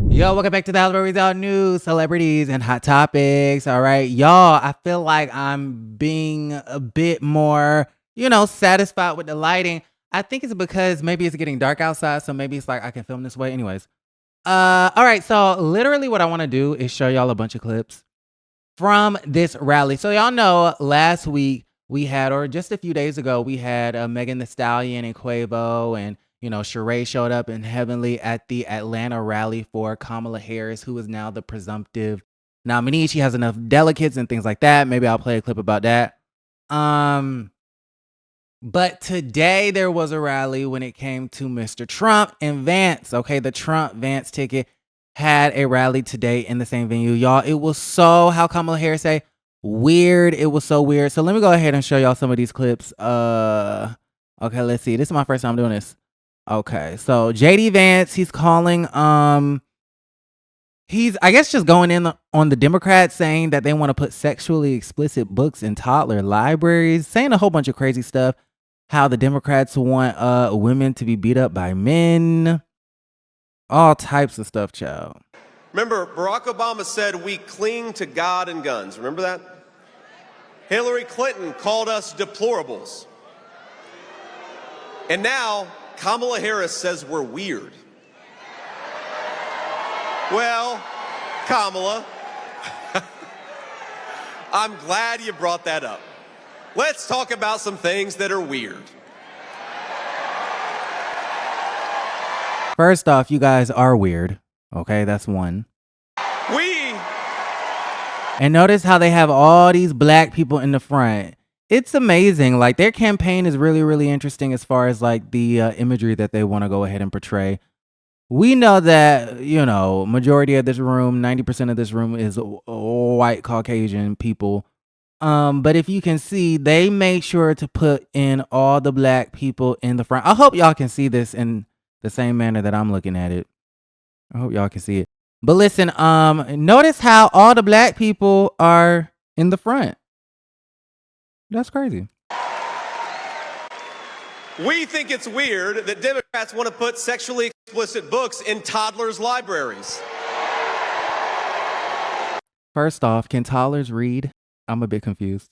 Yo, welcome back to the Hollywood Result News, celebrities, and hot topics. All right, y'all, I feel like I'm being a bit more, satisfied with the lighting. I think it's because maybe it's getting dark outside, so maybe it's like I can film this way. Anyways, all right, so literally what I want to do is show y'all a bunch of clips from this rally. So y'all know last week we had, or just a few days ago, we had Megan Thee Stallion and Quavo and Sheree showed up in Heavenly at the Atlanta rally for Kamala Harris, who is now the presumptive nominee. She has enough delegates and things like that. Maybe I'll play a clip about that. But today there was a rally when it came to Mr. Trump and Vance. Okay, the Trump-Vance ticket had a rally today in the same venue. Y'all, it was so, how Kamala Harris say, weird. It was so weird. So let me go ahead and show y'all some of these clips. Okay, let's see. This is my first time doing this. Okay, so JD Vance, he's calling, he's, I guess, just going in on the Democrats, saying that they want to put sexually explicit books in toddler libraries, saying a whole bunch of crazy stuff, how the Democrats want women to be beat up by men, all types of stuff, child. Remember, Barack Obama said we cling to God and guns. Remember that? Hillary Clinton called us deplorables. And now Kamala Harris says we're weird. Well, Kamala, I'm glad you brought that up. Let's talk about some things that are weird. First off, you guys are weird. Okay, that's one. And notice how they have all these black people in the front. It's amazing. Like, their campaign is really, really interesting as far as like the imagery that they want to go ahead and portray. We know that, majority of this room, 90% of this room is white Caucasian people. But if you can see, they make sure to put in all the black people in the front. I hope y'all can see this in the same manner that I'm looking at it. I hope y'all can see it. But listen, notice how all the black people are in the front. That's crazy. We think it's weird that Democrats want to put sexually explicit books in toddlers' libraries. First off, can toddlers read? I'm a bit confused.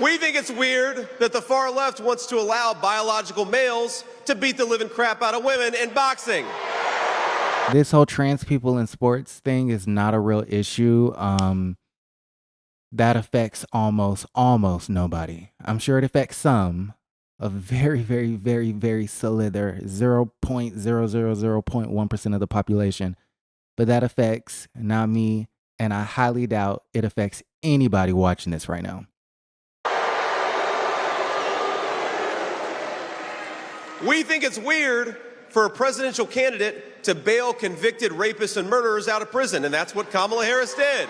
We think it's weird that the far left wants to allow biological males to beat the living crap out of women in boxing. This whole trans people in sports thing is not a real issue. That affects almost nobody. I'm sure it affects some, a very, very, very, very slither 0.000.1% of the population. But that affects not me, and I highly doubt it affects anybody watching this right now. We think it's weird for a presidential candidate to bail convicted rapists and murderers out of prison, and that's what Kamala Harris did.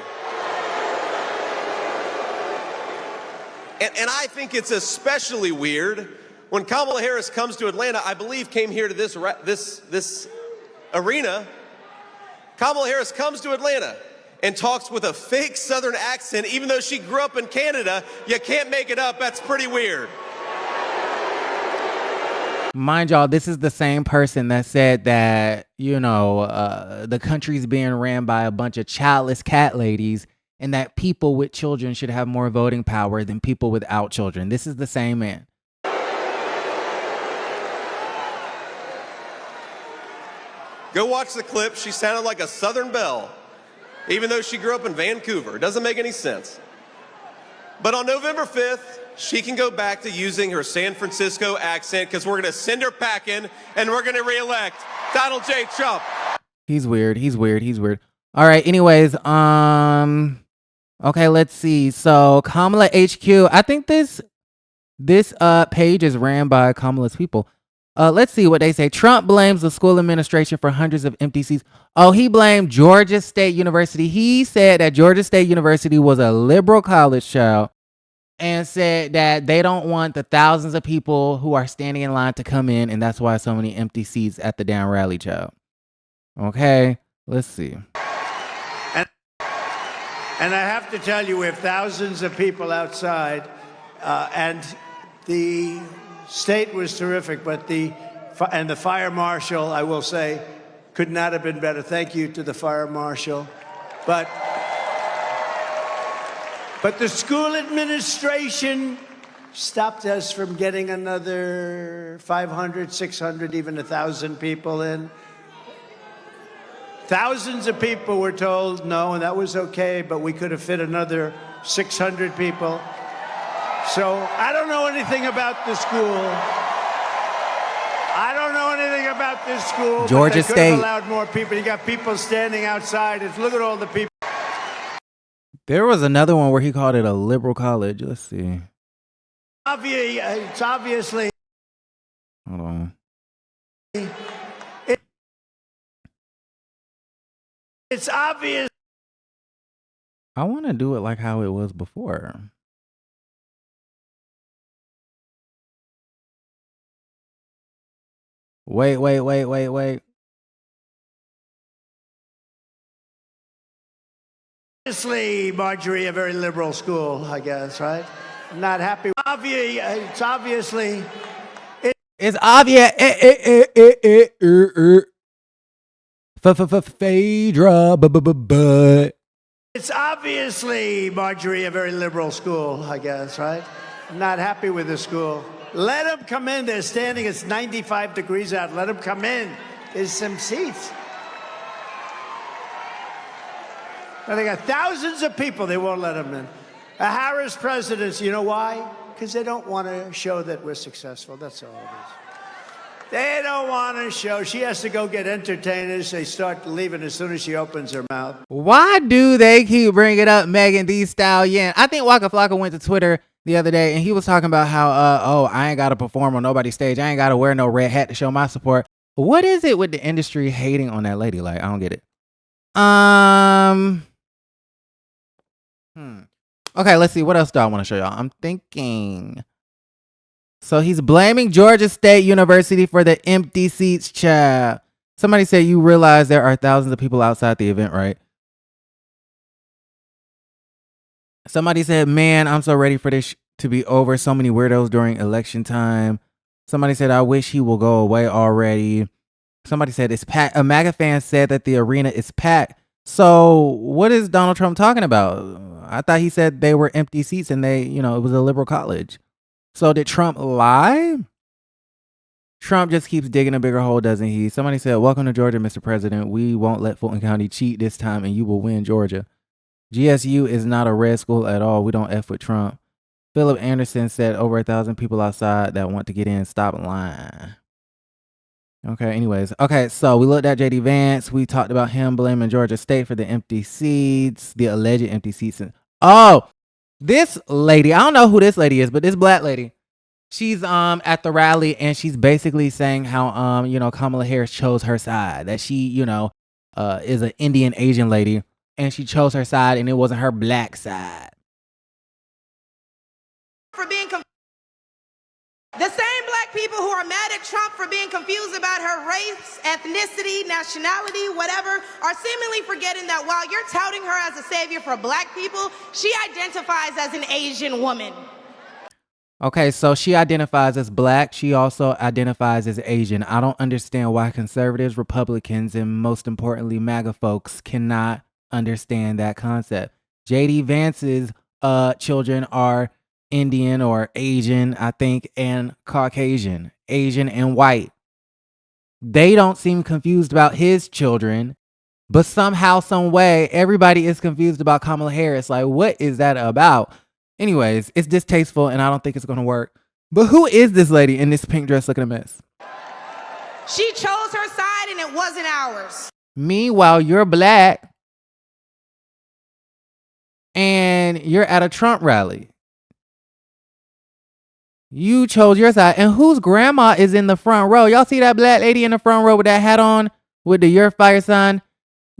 And I think it's especially weird when Kamala Harris comes to Atlanta. I believe came here to this arena. Kamala Harris comes to Atlanta and talks with a fake Southern accent, even though she grew up in Canada. You can't make it up. That's pretty weird. Mind y'all, this is the same person that said that, the country's being ran by a bunch of childless cat ladies and that people with children should have more voting power than people without children. This is the same man. Go watch the clip. She sounded like a Southern belle, even though she grew up in Vancouver. It doesn't make any sense. But on November 5th, she can go back to using her San Francisco accent because we're going to send her packing and we're going to reelect Donald J. Trump. He's weird. All right. Anyways, okay, let's see. So Kamala HQ, I think this page is ran by Kamala's people. Let's see what they say. Trump blames the school administration for hundreds of empty seats. Oh, he blamed Georgia State University. He said that Georgia State University was a liberal college, child, and said that they don't want the thousands of people who are standing in line to come in, and that's why so many empty seats at the damn rally, child. Okay, let's see. And I have to tell you, we have thousands of people outside, and the state was terrific, but the And the fire marshal, I will say, could not have been better. Thank you to the fire marshal. But the school administration stopped us from getting another 500, 600, even 1,000 people in. Thousands of people were told no, and that was okay, but we could have fit another 600 people. So I don't know anything about the school. I don't know anything about this school. Georgia but they could State. have allowed more people. You got people standing outside. Look at all the people. There was another one where he called it a liberal college. Let's see. It's obviously. Hold on. It's obvious. I want to do it like how it was before. Wait. Obviously, Marjorie, a very liberal school, I guess, right? I'm not happy. It's obviously. It's obvious. Phaedra, but. It's obviously, Marjorie, a very liberal school, I guess, right? I'm not happy with the school. Let them come in. They're standing. It's 95 degrees out. Let them come in. There's some seats. And they got thousands of people. They won't let them in. A Harris presidency. You know why? Because they don't want to show that we're successful. That's all it is. They don't want to show. She has to go get entertainers. They start leaving as soon as she opens her mouth. Why do they keep bringing up Megan Thee Stallion? I think Waka Flocka went to Twitter the other day and he was talking about how, I ain't got to perform on nobody's stage. I ain't got to wear no red hat to show my support. What is it with the industry hating on that lady? Like, I don't get it. Okay, let's see. What else do I want to show y'all? I'm thinking. So he's blaming Georgia State University for the empty seats, child. Somebody said you realize there are thousands of people outside the event, right? Somebody said, man, I'm so ready for this to be over. So many weirdos during election time. Somebody said, I wish he will go away already. Somebody said it's packed. A MAGA fan said that the arena is packed. So what is Donald Trump talking about? I thought he said they were empty seats and it was a liberal college. So did Trump lie? Trump just keeps digging a bigger hole, doesn't he? Somebody said, welcome to Georgia, Mr. President. We won't let Fulton County cheat this time and you will win Georgia. GSU is not a red school at all. We don't F with Trump. Philip Anderson said over 1,000 people outside that want to get in. Stop lying. Okay, anyways. Okay, so we looked at J.D. Vance. We talked about him blaming Georgia State for the empty seats, the alleged empty seats. This lady, I don't know who this lady is, but this black lady, she's at the rally and she's basically saying how Kamala Harris chose her side, that she is an Indian Asian lady and she chose her side and it wasn't her black side. For being the same black people who are mad at Trump for being confused about her race, ethnicity, nationality, whatever, are seemingly forgetting that while you're touting her as a savior for black people, she identifies as an Asian woman. Okay, so she identifies as black. She also identifies as Asian. I don't understand why conservatives, Republicans, and most importantly, MAGA folks cannot understand that concept. J.D. Vance's children are Indian or Asian, I think, and Caucasian, Asian and white. They don't seem confused about his children, but somehow, some way, everybody is confused about Kamala Harris. Like, what is that about? Anyways, it's distasteful and I don't think it's going to work. But who is this lady in this pink dress looking a mess? She chose her side and it wasn't ours. Meanwhile, you're black and you're at a Trump rally. You chose your side. And whose grandma is in the front row? Y'all see that black lady in the front row with that hat on with the Your Fire sign?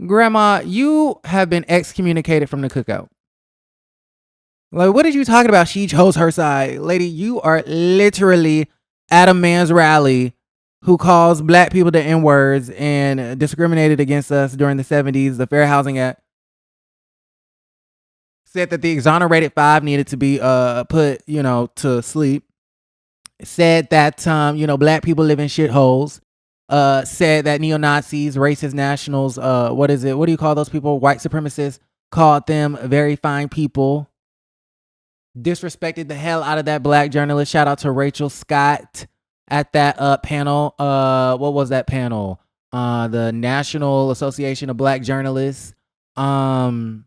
Grandma, you have been excommunicated from the cookout. Like, what are you talking about? She chose her side. Lady, you are literally at a man's rally who calls black people the N-words and discriminated against us during the 70s, the Fair Housing Act. Said that the exonerated 5 needed to be put, to sleep. said that black people live in shitholes. Said that neo-Nazis, racist nationals, what do you call those people? White supremacists, called them very fine people. Disrespected the hell out of that black journalist. Shout out to Rachel Scott at that panel. What was that panel? The National Association of Black Journalists. Disrespected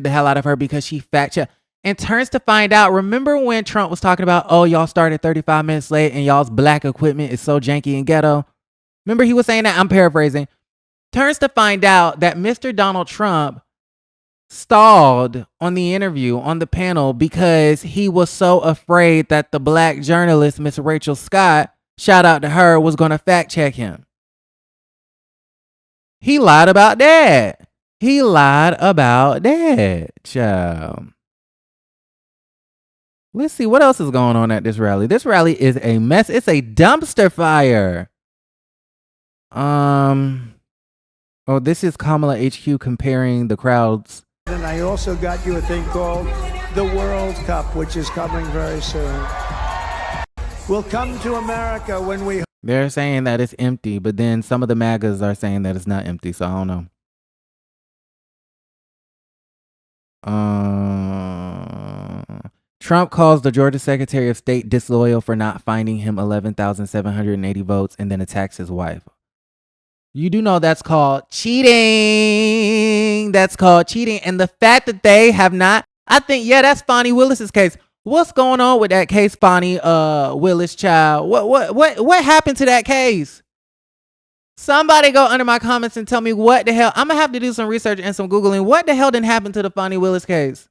the hell out of her because she fact checked and turns to find out. Remember when Trump was talking about, oh, y'all started 35 minutes late and y'all's black equipment is so janky and ghetto? Remember he was saying that? I'm paraphrasing. Turns to find out that Mr. Donald Trump stalled on the interview on the panel because he was so afraid that the black journalist, Miss Rachel Scott, shout out to her, was going to fact check him. He lied about that. Child. Let's see what else is going on at this rally. This rally is a mess. It's a dumpster fire. Oh, this is Kamala HQ comparing the crowds. And I also got you a thing called the World Cup, which is coming very soon. We'll come to America when we... They're saying that it's empty, but then some of the MAGAs are saying that it's not empty, so I don't know. Trump calls the Georgia Secretary of State disloyal for not finding him 11,780 votes and then attacks his wife. You do know that's called cheating. And the fact that they have not, I think, yeah, that's Fonnie Willis's case. What's going on with that case, Fonnie Willis, child? What happened to that case? Somebody go under my comments and tell me what the hell. I'm going to have to do some research and some Googling. What the hell didn't happen to the Fonnie Willis case?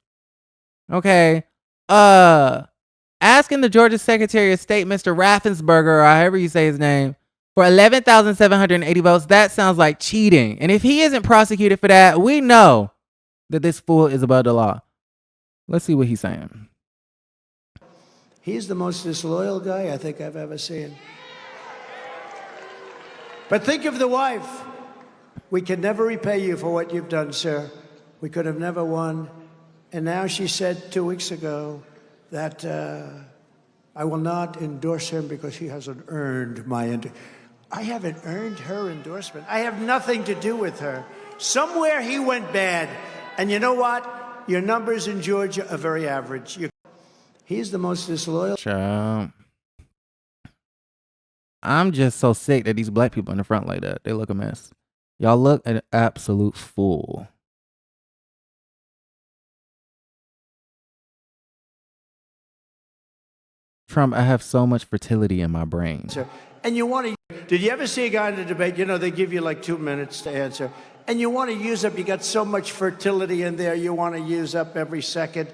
Okay. Asking the Georgia Secretary of State, Mr. Raffensperger, or however you say his name, for 11,780 votes, that sounds like cheating. And if he isn't prosecuted for that, we know that this fool is above the law. Let's see what he's saying. He's the most disloyal guy I think I've ever seen. But think of the wife. We can never repay you for what you've done, sir. We could have never won. And now she said 2 weeks ago that I will not endorse him because he hasn't earned my endorsement. I haven't earned her endorsement. I have nothing to do with her. Somewhere he went bad. And you know what? Your numbers in Georgia are very average. He's the most disloyal. Child. I'm just so sick that these black people in the front like that. They look a mess. Y'all look an absolute fool. Trump, I have so much fertility in my brain. And you want to, did you ever see a guy in a debate, they give you like 2 minutes to answer, and you want to use up, you got so much fertility in there, you want to use up every second.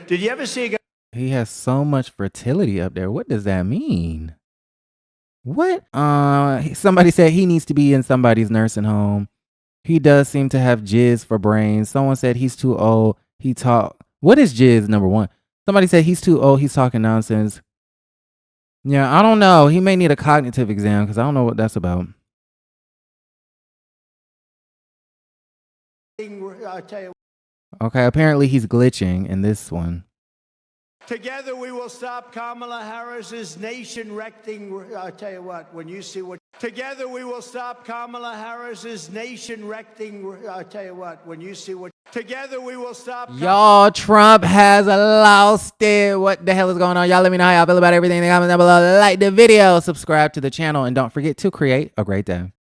Did you ever see a guy? He has so much fertility up there. What does that mean? What? Somebody said he needs to be in somebody's nursing home. He does seem to have jizz for brains. Someone said he's too old. What is jizz, number one? Somebody said he's too old. He's talking nonsense. Yeah, I don't know. He may need a cognitive exam because I don't know what that's about. Okay, apparently he's glitching in this one. Together we will stop Kamala Harris's nation-wrecking. I'll tell you what, when you see what. Together we will stop Kamala Harris's nation-wrecking. I'll tell you what, when you see what. Together we will stop. Y'all, Trump has lost it. What the hell is going on? Y'all let me know how y'all feel about everything in the comments down below. Like the video, subscribe to the channel, and don't forget to create a great day.